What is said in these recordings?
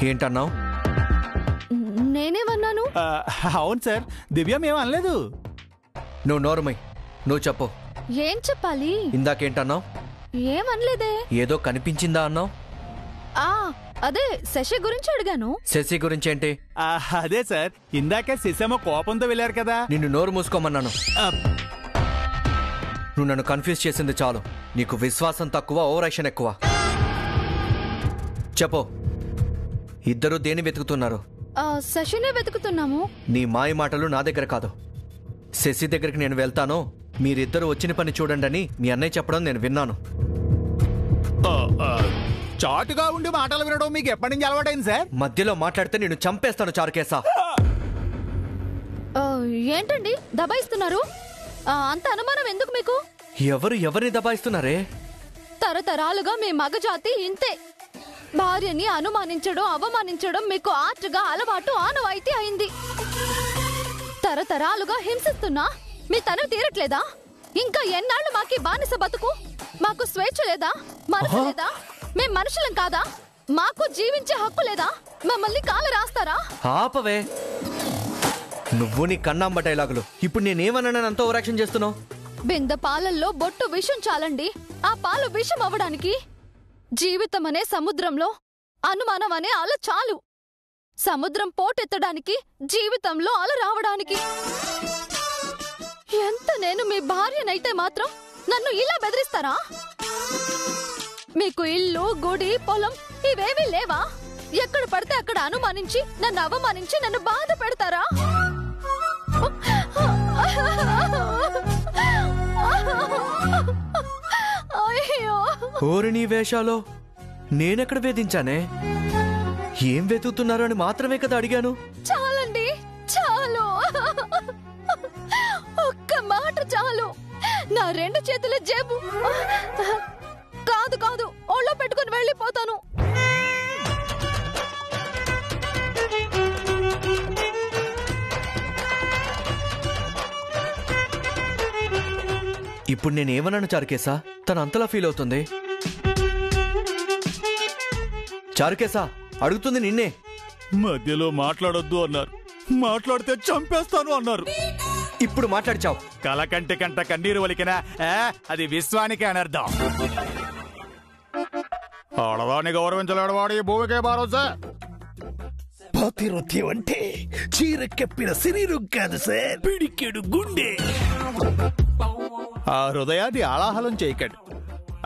ఏంటన్నావు? నేనేమన్నాను? అవును సార్, దివ్య మేము అనలేదు. నువ్వు నోరుమై, నువ్వు చెప్పు. ఏం చెప్పాలి? ఇందాకేంటన్నావు? ఏమనలేదే. ఏదో కనిపించిందా అన్నావు. అదే శశి గురించి అడిగాను. శశి గురించి ఏంటి? అదే సార్, ఇందాక శశమ్మ కోపంతో వెళ్ళారు కదా. నిన్ను నోరు మూసుకోమన్నాను. నువ్వు నన్ను కన్ఫ్యూజ్ చేసింది చాలు. నీకు విశ్వాసం తక్కువ, ఓవర్ యాక్షన్ ఎక్కువ. చెప్పు, ఇద్దరు దేని వెతుకుతున్నారు? శశినే వెతుకుతున్నాము. నీ మాయ మాటలు నా దగ్గర కాదు. శశి దగ్గరికి నేను వెళ్తాను, మీరిద్దరు వచ్చిన పని చూడండి అని మీ అన్నయ్య చెప్పడం నేను విన్నాను. చాటుగా ఉండి మాటలు వినడం మీకు ఎప్పటి నుంచి అలవాటైంది సార్? మధ్యలో మాట్లాడితే నేను చంపేస్తాను చారుకేశా. ఏంటండి దబాయిస్తున్నారు? అంత అనుమానం ఎందుకు మీకు? ఎవరిని దబాయిస్తున్నారే? తరతరాలుగా మీ మగజాతి ఇంతే. భార్యని అనుమానించడం, అవమానించడం మీకు ఆర్ట్గా అలవాటు, ఆనవాయితీ అయింది. తరతరాలుగా హింసిస్తున్నా మీ తను తీరట్లేదా? ఇంకా ఎన్నాళ్ళు మాకి బానిస బతుకు? మాకు స్వేచ్ఛ లేదా? మనసు లేదా? మేం మనుషులం కాదా? మాకు జీవించే హక్కు లేదా? మమ్మల్ని కాలు రాస్తారా? ఆపవే, నువ్వు నీ కన్నాంబ డైలాగులు. ఇప్పుడు నేనేమన్నాను అంత ఓవర్ యాక్షన్ చేస్తున్నావు? బిందె పాలల్లో బొట్టు విషం చాలండి ఆ పాలు విషం అవ్వడానికి. జీవితం అనే సముద్రంలో అనుమానం అనే అల చాలు. సముద్రం పోటెత్తడానికి, జీవితంలో అల రావడానికి. ఎంత నేను మీ భార్యనైతే మాత్రం నన్ను ఇలా బెదిరిస్తారా? మీకు ఇల్లు, గుడి, పొలం ఇవేవీ లేవా? ఎక్కడ పడితే అక్కడ అనుమానించి, నన్ను అవమానించి, నన్ను బాధ పెడతారా? ఓరి నీ వేషాలో నేనెక్కడ వేధించానే? ఏం వెతుకుతున్నారు అని మాత్రమే కదా అడిగాను. చాలండి, చాలు. ఒక్క మాట చాలు. నా రెండు చేతుల జేబు కాదు కాదు ఒళ్ళో పెట్టుకుని వెళ్ళిపోతాను. ఇప్పుడు నేనేమన్నాను చారుకేశా? తను అంతలా ఫీల్ అవుతుంది. చారుకేశా అడుగుతుంది నిన్నే. మధ్యలో మాట్లాడొద్దు అన్నారు, మాట్లాడితే చంపేస్తాను అన్నారు. ఇప్పుడు మాట్లాడిచావు. కలకంటి కంట కన్నీరు వలికినా అది విశ్వానికి అనర్థం. ఆడవాడిని గౌరవించలేడు వాడు ఈ భూమికే బారోసా. పాతిరథ్యం అంటే చీరెక్కెప్పిన శరీరం కాదు సార్, పిడికెడు గుండె. ఆ హృదయాన్ని ఆలాహలం చేయకండి,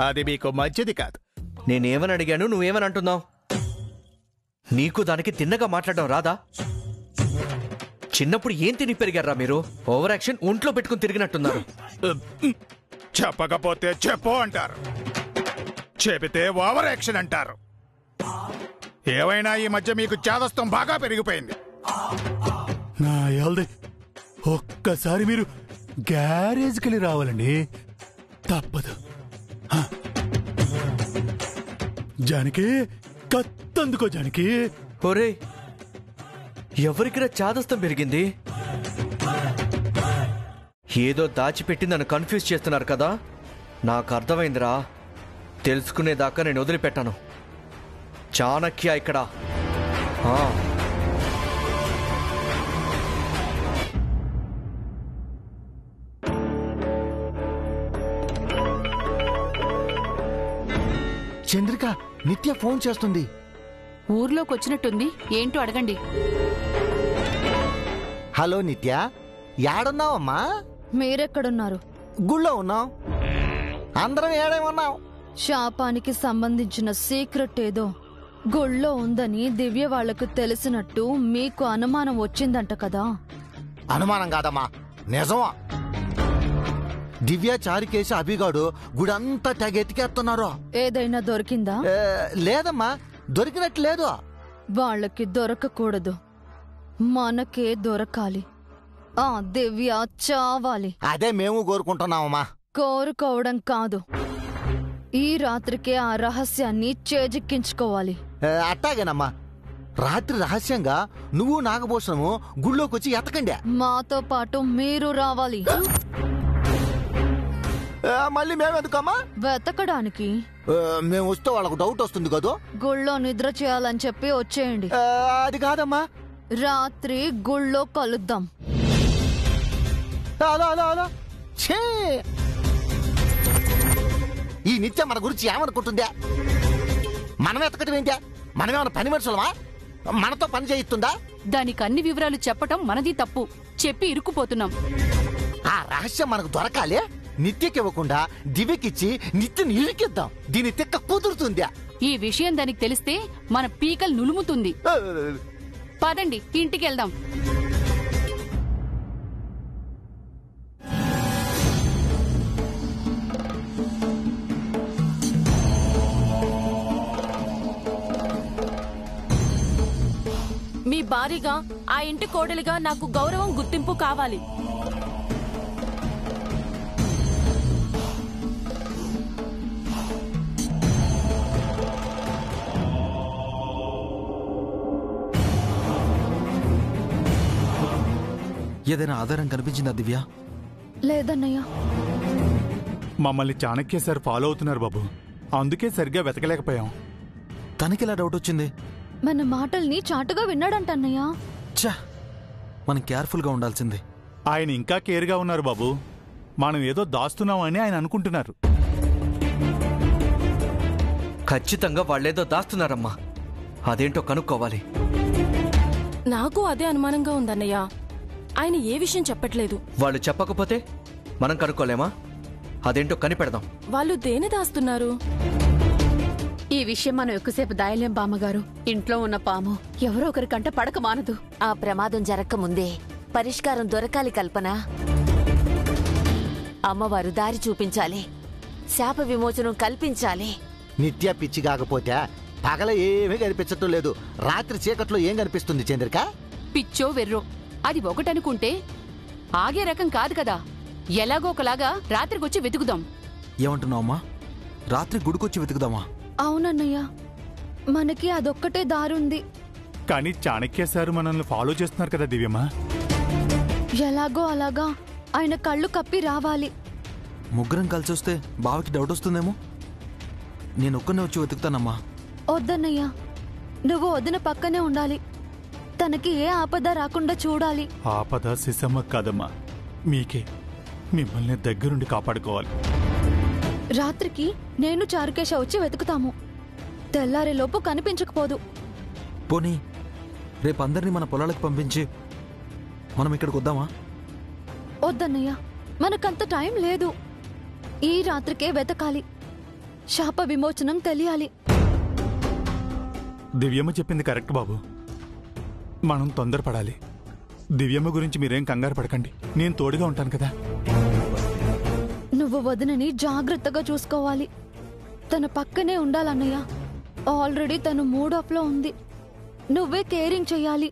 అది మీకు మంచిది కాదు. నేనేమని అడిగాను, నువ్వేమని అంటున్నావు? నీకు దానికి తిన్నగా మాట్లాడడం రాదా? చిన్నప్పుడు ఏం తిని పెరిగారా మీరు? ఓవర్ యాక్షన్ ఒంట్లో పెట్టుకుని తిరిగినట్టున్నారు. చెప్పకపోతే చెప్పు అంటారు, చెబితే ఓవర్ యాక్షన్ అంటారు. ఏవైనా ఈ మధ్య మీకు చాదస్తం బాగా పెరిగిపోయింది. నా యాల్దే ఒక్కసారి మీరు గ్యారేజ్కి వెళ్ళి రావాలండి, తప్పదు. జానకి కత్తందుకో జానకి. ఒరే, ఎవరికిరా చాదస్తం పెరిగింది? ఏదో దాచిపెట్టి నన్ను కన్ఫ్యూజ్ చేస్తున్నారు కదా. నాకు అర్థమైందిరా. తెలుసుకునేదాకా నేను వదిలిపెట్టాను. చాణక్య ఇక్కడ. చంద్రిక, నిత్య ఫోన్ చేస్తుంది. ఊర్లోకి వచ్చినట్టుంది, ఏంటో అడగండి. హలో నిత్య, యాడున్నావమ్మా? మీరెక్కడున్నారు? గుళ్ళో ఉన్నాం. అందరం ఏడేమన్నాం. శాపానికి సంబంధించిన సీక్రెట్ ఏదో గుళ్ళో ఉందని దివ్య వాళ్లకు తెలిసినట్టు మీకు అనుమానం వచ్చిందంట కదా. అనుమానం కాదమ్మా, నిజమా. దివ్య, చారుకేశ, అభిగాడు గుడంతా తెగెతికేస్తున్నారు. ఏదైనా దొరికిందా? లేదమ్మా, దొరికినట్లేదు. వాళ్ళకి దొరకకూడదు, మనకే దొరకాలి. ఆ దివ్య చావాలి. అదే మేము కోరుకుంటున్నామమ్మా. కోరుకోవడం కాదు, ఈ రాత్రికే ఆ రహస్యాన్ని చేజిక్కించుకోవాలి. అట్టాగేనమ్మా. రాత్రి రహస్యంగా నువ్వు నాగభూషణము గుళ్ళోకొచ్చి ఎతకండి. మాతో పాటు మీరు రావాలి. మళ్ళీ మేమెందుకమ్మా? వెతకడానికి. మేము వస్తే వాళ్ళకు డౌట్ వస్తుంది కదా. గుళ్ళో నిద్ర చేయాలని చెప్పి వచ్చేయండి. అది కాదమ్మా. రాత్రి గుళ్ళో కలుద్దాం. అలా ఛే, ఈ నిత్య మన గురించి ఏమనుకుంటుందా? మనం ఎతకటం ఏంటా? మనమేమన్నా పని మనుషులమా? మనతో పని చేయిస్తుందా? దానికి అన్ని వివరాలు చెప్పటం మనది తప్పు. చెప్పి ఇరుక్కుపోతున్నాం. ఆ రహస్యం మనకు దొరకాలి. నిత్యకి ఇవ్వకుండా దివ్యకిచ్చి నిత్యని ఇరికిద్దాం. దీని తిక్క కుదురుతుందా? ఈ విషయం దానికి తెలిస్తే మన పీకలు నులుముతుంది. పదండి ఇంటికి వెళ్దాం. మీ భారీగా ఆ ఇంటి కోడలిగా నాకు గౌరవం గుర్తింపు కావాలి. ఏదైనా ఆధారం కనిపించిందా దివ్య? లేదన్నయ్య. మమ్మల్ని చాణక్య సార్ ఫాలో అవుతున్నారు బాబు. అందుకే సరిగ్గా వెతకలేకపోయాం. తనకిలా డౌట్ వచ్చింది? మన మాటల్ని చాటుగా విన్నాడంటన్నయ్య. ఛా, మనం కేర్ఫుల్గా ఉండాల్సింది. ఆయన ఇంకా కేర్గా ఉన్నారు బాబు. మనం ఏదో దాస్తున్నామని ఆయన అనుకుంటున్నారు. ఖచ్చితంగా వాళ్ళేదో దాస్తున్నారమ్మా. అదేంటో కనుక్కోవాలి. నాకు అదే అనుమానంగా ఉందన్నయ్య. ఆయన ఏ విషయం చెప్పట్లేదు. వాళ్ళు చెప్పకపోతే మనం కనుక్కోలేమా? అదేంటో కనిపెడదాం. వాళ్ళు దేని దాస్తున్నారు? ఈ విషయం మనం ఎక్కువసేపు దాయలేం బామ్మగారు. ఇంట్లో ఉన్న పాము ఎవరో ఒకరి కంట పడక మానదు. ఆ ప్రమాదం జరగకముందే పరిష్కారం దొరకాలి కల్పన. అమ్మవారు దారి చూపించాలి. శాప విమోచనం కల్పించాలి. నిత్య పిచ్చి కాకపోతే పగల ఏమీ కనిపించటం లేదు. రాత్రి చీకట్లో ఏం కనిపిస్తుంది చంద్రిక? పిచ్చో వెర్రో అది ఒకటనుకుంటే ఆగే రకం కాదు కదా. ఎలాగో ఒకలాగా రాత్రికొచ్చి వెతుకుదాం. ఏమంటున్నావమ్మా? రాత్రి గుడికొచ్చి వెతుకుదామా? అవునన్నయ్య, మనకి అదొక్కటే దారుంది. కానీ చాణక్య సార్ మనల్ని ఫాలో చేస్తున్నారు కదా దివ్యమ్మ. ఎలాగో అలాగా ఆయన కళ్ళు కప్పి రావాలి. ముగ్గురం కలిసి వస్తే బావకి డౌట్ వస్తుందేమో. నేను ఒక్కనే వచ్చి వెతుకుతానమ్మా. వద్దన్నయ్య, నువ్వు వదిన పక్కనే ఉండాలి. తనకి ఏ ఆపద రాకుండా చూడాలి. ఆపద సిసమ్మ కాదమ్మా, మీకే. మిమ్మల్ని దగ్గరుండి కాపాడుకోవాలి. రాత్రికి నేను చారుకేశ వచ్చి వెతుకుతాము. తెల్లారేలోపు కనిపించకపోదు. పోనీ రేపు అందరినీ మన పొలాలకు పంపించి మనం ఇక్కడికి వద్దామా? వద్దన్నయ్య, మనకంత టైం లేదు. ఈ రాత్రికే వెతకాలి. శాప విమోచనం తెలియాలి. దివ్యమ్మ చెప్పింది కరెక్ట్ బాబు. మనం తొందరపడాలి. దివ్యమ్మ గురించి మీరేం కంగారు పడకండి. నేను తోడుగా ఉంటాను కదా. నువ్వు వదినని జాగ్రత్తగా చూసుకోవాలి. తన పక్కనే ఉండాలన్నయ్య. ఆల్రెడీ తను మూడ్ ఆఫ్ లో ఉంది. నువ్వే కేరింగ్ చెయ్యాలి.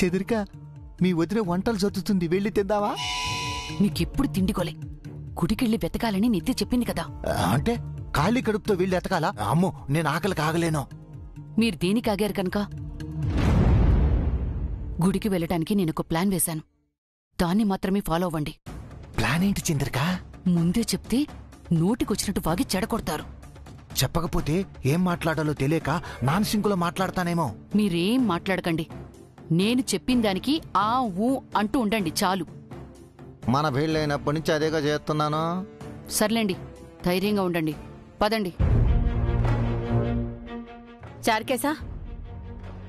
చెదిరిక, మీ వదిన వంటలు జరుగుతుంది, వెళ్ళి తిందావా? నీకెప్పుడు తిండికోలే. గుడికెళ్ళి వెతకాలని నిత్య చెప్పింది కదా. అంటే ఖాళీ కడుపుతో వెళ్ళి ఎతకాలా? అమ్మో, నేను ఆకలి కాగలేను. మీరు దేనికి ఆగారు కనుక. గుడికి వెళ్ళటానికి నేనొక ప్లాన్ వేశాను. దాన్ని మాత్రమే ఫాలో అవ్వండి. ప్లాన్ ఏంటి చంద్రిక? ముందే చెప్తే నోటికొచ్చినట్టు వాగి చెడగొడతారు. చెప్పకపోతే ఏం మాట్లాడాలో తెలియక నాన్ సింకులో మాట్లాడతానేమో. మీరేం మాట్లాడకండి. నేను చెప్పిన దానికి ఆ ఊ అంటూ ఉండండి చాలు. మన పెళ్ళైనప్పటి నుంచి అదేగా చేస్తున్నాను. సర్లేండి, ధైర్యంగా ఉండండి. పదండి. చారుకేశా,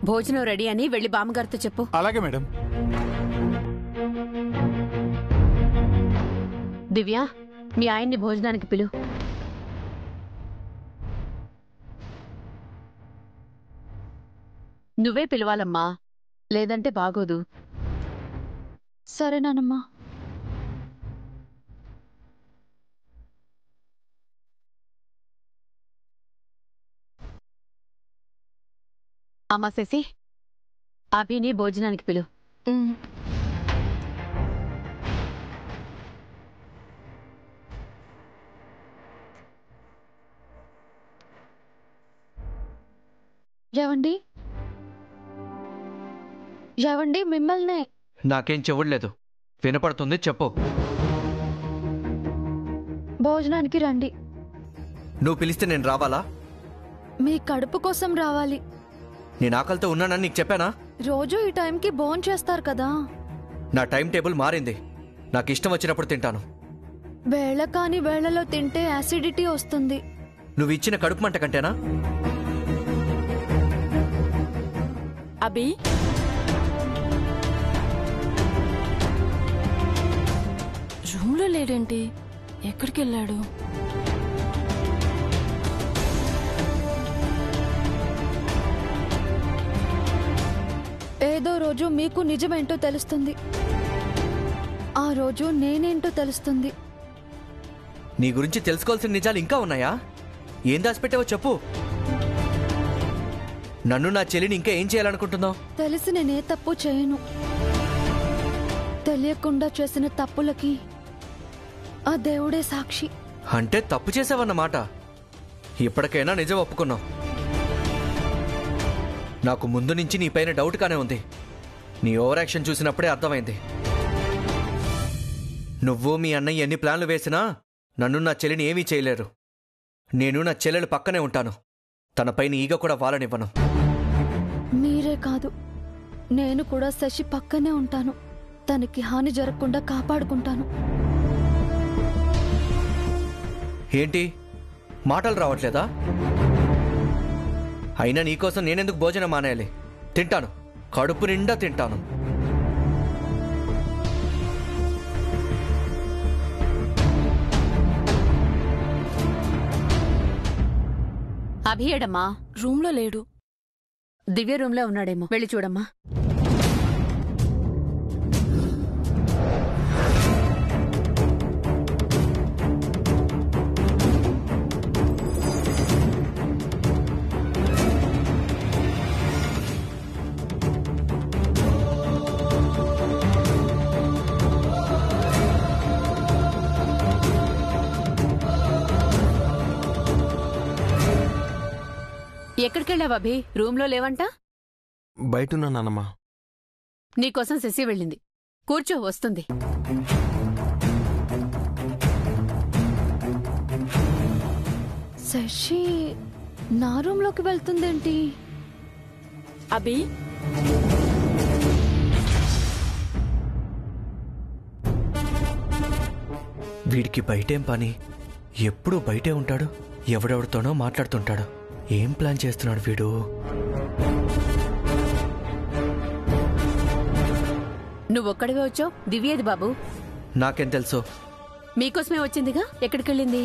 భోజనం రెడీ అని వెళ్ళి బామ్మగారితో చెప్పు. అలాగే మేడం. దివ్య, మీ ఆయన్ని భోజనానికి పిలు. నువ్వే పిలవాలమ్మా, లేదంటే బాగోదు. సరేనానమ్మా. అమ్మా శశి, అభిని భోజనానికి పిలు. ఏవండి ఏవండి, మిమ్మల్నే. నాకేం చెవుడలేదు, వినపడుతుంది, చెప్పు. భోజనానికి రండి. నువ్వు పిలిస్తే నేను రావాలా? మీ కడుపు కోసం రావాలి. నేను ఆకలితో ఉన్నానని నీకు చెప్పానా? రోజు ఈ టైంకి భోజనం చేస్తారు కదా. నా టైం టేబుల్ మారింది. నాకు ఇష్టం వచ్చినప్పుడు తింటాను. వేళ కాని వేళలో తింటే యాసిడిటీ వస్తుంది. నువ్వు ఇచ్చిన కడుపు మంట కంటేనా? అభి, రూమ్లో లేడేంటి? ఎక్కడికి వెళ్ళాడు? ఏదో రోజు మీకు నిజమేంటో తెలుస్తుంది. ఆ రోజు నేనేంటో తెలుస్తుంది. నీ గురించి తెలుసుకోవాల్సిన నిజాలు ఇంకా ఉన్నాయా? ఏం దాచిపెట్టావో చెప్పు. నన్ను, నా చెల్లిని ఇంకా ఏం చేయాలనుకుంటున్నావు? తెలిసి నేనే తప్పు చేయను. తెలియకుండా చేసిన తప్పులకి ఆ దేవుడే సాక్షి. అంటే తప్పు చేసావన్నమాట. ఇప్పటికైనా నిజం ఒప్పుకున్నావు. నాకు ముందు నుంచి నీపైన డౌట్గానే ఉంది. నీ ఓవర్ యాక్షన్ చూసినప్పుడే అర్థమైంది. నువ్వు మీ అన్నయ్య ఎన్ని ప్లాన్లు వేసినా నన్ను, నా చెల్లిని ఏమీ చేయలేరు. నేను నా చెల్లెలు పక్కనే ఉంటాను. తనపైన ఈగ కూడా వాలనివ్వను. మీరే కాదు, నేను కూడా శశి పక్కనే ఉంటాను. తనకి హాని జరగకుండా కాపాడుకుంటాను. ఏంటి, మాటలు రావట్లేదా? అయినా నీకోసం నేనెందుకు భోజనం మానేయాలి? తింటాను, కడుపు నిండా తింటాను. అభియేడమ్మా? రూమ్లో లేడు. దివ్య రూమ్లో ఉన్నాడేమో, వెళ్ళి చూడమ్మా. ఎక్కడికెళ్ళావు అభి? రూమ్లో లేవంట? బయటున్నా నాన్నమ్మా. నీకోసం శశి వెళ్ళింది. కూర్చో, వస్తుంది. శశి నా రూమ్లోకి వెళ్తుందేంటి? అభి, వీడికి బయటేం పని? ఎప్పుడూ బయటే ఉంటాడు, ఎవడెవడితోనో మాట్లాడుతుంటాడు. ఏం ప్లాన్ చేస్తున్నాడు వీడు? నువ్వొక్కడివే వచ్చావు, దివ్యేది బాబు? నాకేం తెలుసు? మీకోసమే వచ్చిందిగా. ఎక్కడికెళ్ళింది?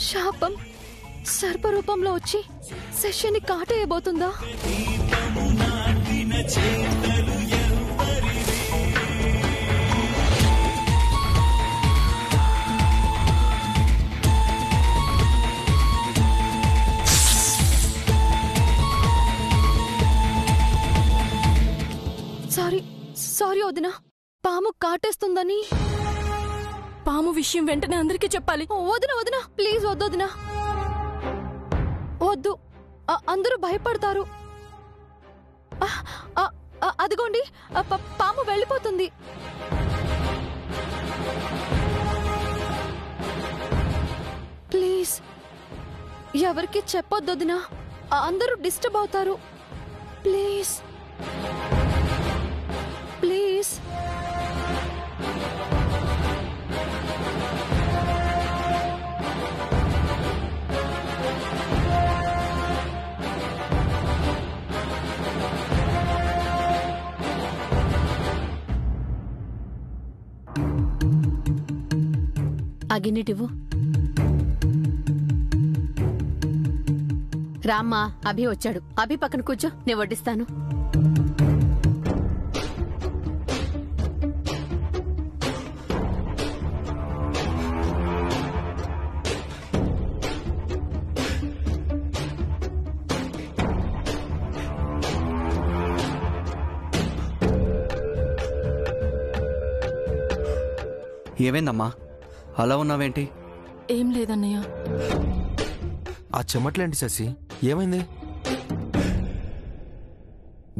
శాపం సర్పరూపంలో వచ్చి శశిని కాటేయబోతుందా? సారీ వదినా, పాము కాటేస్తుందని. పాము విషయం వెంటనే అందరికీ చెప్పాలి. వదినా వదినా, ప్లీజ్ వద్దు వదినా, వద్దు. అందరూ భయపడతారు. అదిగోండి, పాము వెళ్ళిపోతుంది. ప్లీజ్ ఎవరికి చెప్పొద్దు వదినా, అందరూ డిస్టర్బ్ అవుతారు. Please please. అగిన్నిటివ్వు. రామ్మా, అభి వచ్చాడు. అభి పక్కన కూర్చో, నేను వడ్డిస్తాను. ఏమైందమ్మా, అలా ఉన్నావేంటి? ఏం లేదన్నయ్య. ఆ చెమట్లేంటి శశి, ఏమైంది?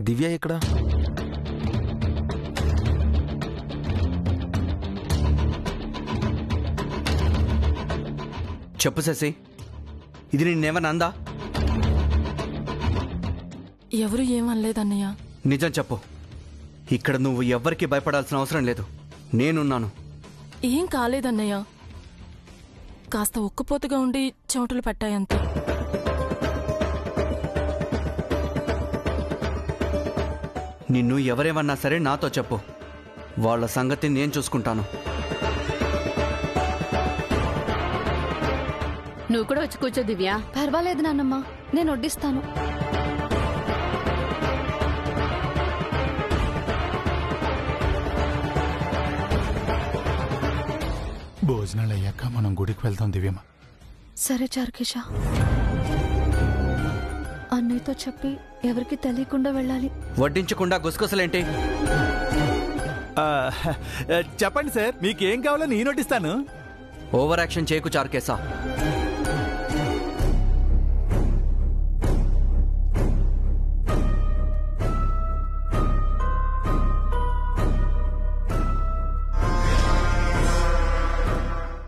దివ్య ఎక్కడా? చెప్పు శశి, ఇది నిన్నేమన్నా అందా? ఎవరు ఏమనలేదన్నయ్య. నిజం చెప్పు. ఇక్కడ నువ్వు ఎవ్వరికీ భయపడాల్సిన అవసరం లేదు, నేనున్నాను. ఏం కాలేదన్నయ్య, కాస్త ఉక్కపోతగా ఉండి చెమటలు పట్టాయంతే. నిన్ను ఎవరేమన్నా సరే నాతో చెప్పు, వాళ్ళ సంగతి నేను చూసుకుంటాను. నువ్వు కూడా వచ్చి కూర్చో దివ్య. పర్వాలేదు నాన్నమ్మ, నేను వడ్డిస్తాను. భోజనాలు అయ్యాక మనం గుడికి వెళ్తాం దివ్యమ్మ. సరే చారుకేశ, అన్నయ్యతో చెప్పి ఎవరికి తెలియకుండా వెళ్ళాలి. వడ్డించకుండా గుసగుసలేంటి? చెప్పండి సార్, మీకేం కావాలో నేను వడ్డిస్తాను. ఓవర్ యాక్షన్ చేయకు చారుకేశా.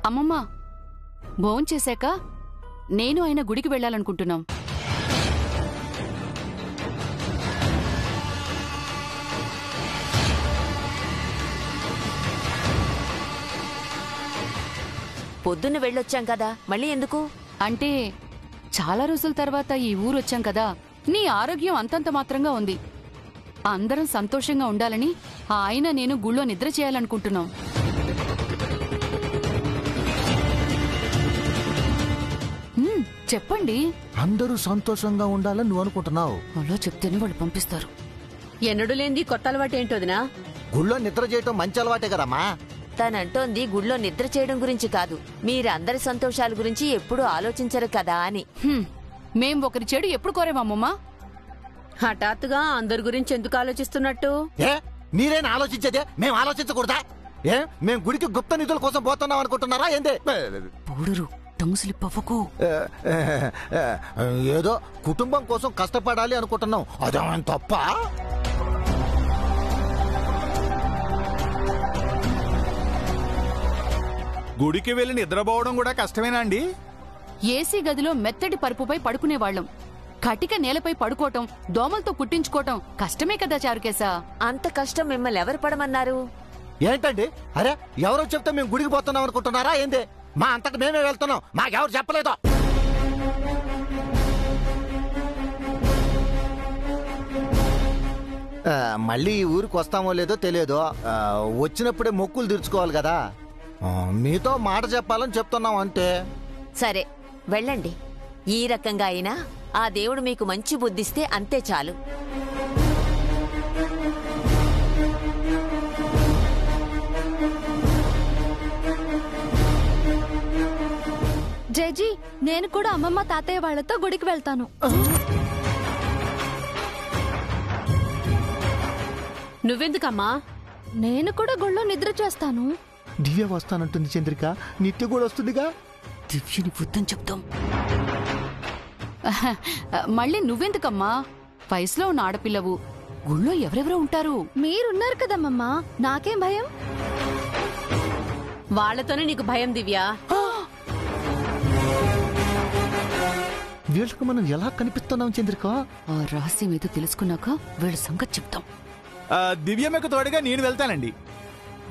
అమ్మమ్మ, భోంచేశాక నేను ఆయన గుడికి వెళ్ళాలనుకుంటున్నాం. పొద్దున్న వెళ్ళొచ్చాం కదా, మళ్ళీ ఎందుకు? అంటే చాలా రోజుల తర్వాత ఈ ఊరొచ్చాం కదా, నీ ఆరోగ్యం అంతంత మాత్రంగా ఉంది. అందరం సంతోషంగా ఉండాలని ఆయన నేను గుళ్ళో నిద్ర చేయాలనుకుంటున్నాం. చెప్పండి. అందరూ సంతోషంగా ఉండాలని నువ్వు అనుకుంటున్నావు? అలా చెప్తేనే వాళ్ళు పంపిస్తారు. ఎన్నడూ లేనిది కొత్త అలవాటు ఏంటోదినా? గుళ్ళో నిద్ర చేయటం మంచి అలవాటే కదమ్మా. తనంటోంది గుళ్ళో నిద్ర చేయడం గురించి కాదు, మీరందరి సంతోషాల గురించి ఎప్పుడూ ఆలోచించరు కదా అని. మేం ఒకరి చెడు ఎప్పుడు కోరేమమ్మమ్మా? హఠాత్తుగా అందరి గురించి ఎందుకు ఆలోచిస్తున్నట్టు? ఏ మీరేనా ఆలోచించేదే? మేము ఆలోచించకూడదా? ఏ మేం గుడికి గుప్త నిధుల కోసం పోతున్నాం అనుకుంటున్నారా ఏందే? పొడురు టంగుసిలిప్పవకు. ఏదో కుటుంబం కోసం కష్టపడాలి అనుకుంటున్నాం, అదేమైనా తప్ప? గుడికి వెళ్ళి నిద్రపోవడం కూడా కష్టమేనా అండి? ఏసీ గదిలో మెత్తటి పరుపుపై పడుకునేవాళ్లం. కటిక నేలపై పడుకోవటం, దోమలతో కుట్టించుకోవటం కష్టమే కదా చారుకేశా? అంత కష్టం మిమ్మల్ని ఎవరు పడమన్నారు? ఏంటండి, అరే ఎవరో చెప్తే మేము గుడికి పోతున్నాం అనుకుంటున్నారా ఏంది? మా అంతటి మేమే వెళ్తున్నాం, మాకెవరు చెప్పలేదు. మళ్ళీ ఈ ఊరికి వస్తామో లేదో తెలియదు. వచ్చినప్పుడే మొక్కులు తీర్చుకోవాలి కదా. మీతో మాట చెప్పాలని చెప్తున్నాం అంతే. సరే వెళ్ళండి. ఈ రకంగా అయినా ఆ దేవుడు మీకు మంచి బుద్ధిస్తే అంతే చాలు. జైజీ, నేను కూడా అమ్మమ్మ తాతయ్య వాళ్లతో గుడికి వెళ్తాను. నువ్వెందుకమ్మా? నేను కూడా గుళ్ళో నిద్ర చేస్తాను. దివ్య వస్తానంటుంది చంద్రిక, నిత్య కూడా వస్తుందిగా. దివ్యని వద్దని చెప్తాం. మళ్ళీ నువ్వెందుకమ్మా? వయసులో ఉన్న ఆడపిల్లవు, గుళ్ళో ఎవరెవరో ఉంటారు. మీరున్నారు కదమ్మా, నాకేం భయం? వాళ్లతోనే నీకు భయం దివ్య. వీళ్ళకి మనం ఎలా కనిపిస్తున్నాం చంద్రిక? ఆ రహస్యం ఏదో తెలుసుకున్నాక వీళ్ళ సంగతి చెప్తాం. దివ్యమ్మకు తోడుగా నేను వెళ్తానండి.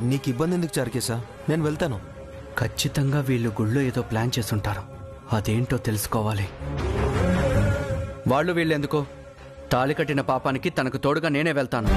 నీకు ఇబ్బంది ఎందుకు చారుకేశా? నేను వెళ్తాను. ఖచ్చితంగా వీళ్ళు గుళ్ళో ఏదో ప్లాన్ చేసుంటారు. అదేంటో తెలుసుకోవాలి. వాళ్ళు వీళ్ళెందుకో తాళి కట్టిన పాపానికి తనకు తోడుగా నేనే వెళ్తాను.